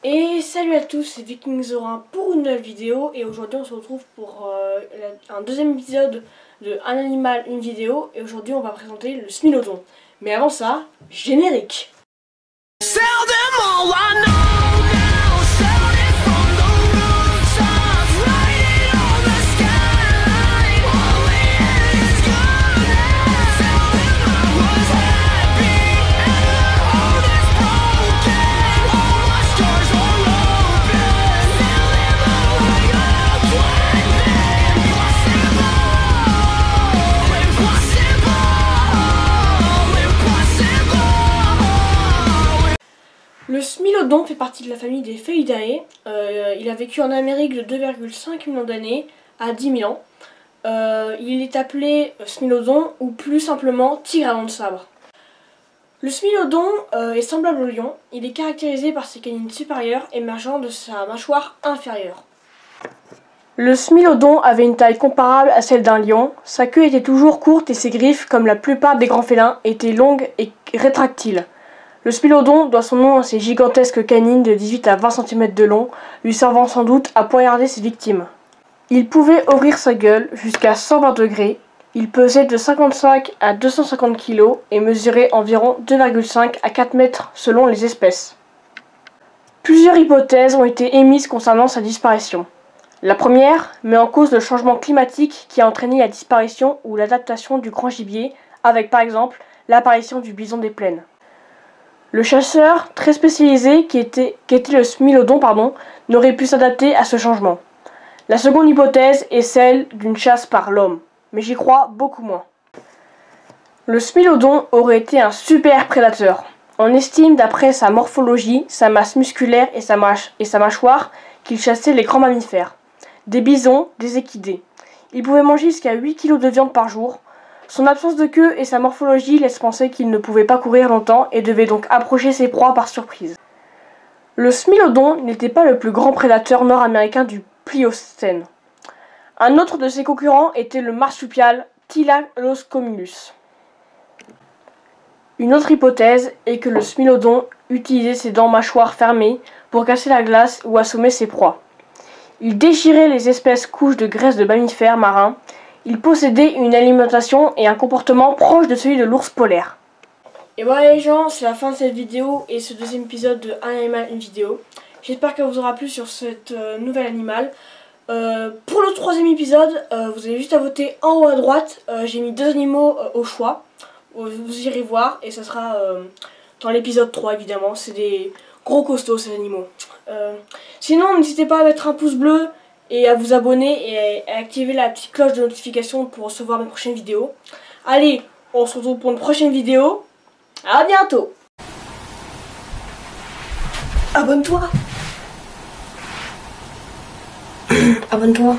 Et salut à tous, c'est Vikingzorin pour une nouvelle vidéo. Et aujourd'hui on se retrouve pour un deuxième épisode de Un animal, une vidéo. Et aujourd'hui on va présenter le Smilodon. Mais avant ça, générique. Le Smilodon fait partie de la famille des Felidae. Il a vécu en Amérique de 2,5 millions d'années à 10 000 ans. Il est appelé Smilodon ou plus simplement tigre à dents de sabre. Le Smilodon est semblable au lion. Il est caractérisé par ses canines supérieures émergeant de sa mâchoire inférieure. Le Smilodon avait une taille comparable à celle d'un lion. Sa queue était toujours courte et ses griffes, comme la plupart des grands félins, étaient longues et rétractiles. Le Smilodon doit son nom à ses gigantesques canines de 18 à 20 cm de long, lui servant sans doute à poignarder ses victimes. Il pouvait ouvrir sa gueule jusqu'à 120 degrés, il pesait de 55 à 250 kg et mesurait environ 2,5 à 4 mètres selon les espèces. Plusieurs hypothèses ont été émises concernant sa disparition. La première met en cause le changement climatique qui a entraîné la disparition ou l'adaptation du grand gibier, avec par exemple l'apparition du bison des plaines. Le chasseur, très spécialisé qui était le Smilodon, n'aurait pu s'adapter à ce changement. La seconde hypothèse est celle d'une chasse par l'homme, mais j'y crois beaucoup moins. Le Smilodon aurait été un super prédateur. On estime d'après sa morphologie, sa masse musculaire et sa mâchoire qu'il chassait les grands mammifères, des bisons, des équidés. Il pouvait manger jusqu'à 8 kg de viande par jour. Son absence de queue et sa morphologie laissent penser qu'il ne pouvait pas courir longtemps et devait donc approcher ses proies par surprise. Le Smilodon n'était pas le plus grand prédateur nord-américain du Pliocène. Un autre de ses concurrents était le marsupial Tylalosscomulus. Une autre hypothèse est que le Smilodon utilisait ses dents mâchoires fermées pour casser la glace ou assommer ses proies. Il déchirait les épaisses couches de graisse de mammifères marins. Il possédait une alimentation et un comportement proche de celui de l'ours polaire. Et voilà les gens, c'est la fin de cette vidéo et ce deuxième épisode de Un animal, une vidéo. J'espère qu'elle vous aura plu sur cet nouvel animal. Pour le troisième épisode, vous avez juste à voter en haut à droite. J'ai mis deux animaux au choix. Vous irez voir et ça sera dans l'épisode 3 évidemment. C'est des gros costauds ces animaux. Sinon, n'hésitez pas à mettre un pouce bleu et à vous abonner et à activer la petite cloche de notification pour recevoir mes prochaines vidéos. Allez, on se retrouve pour une prochaine vidéo. À bientôt. Abonne-toi. Abonne-toi.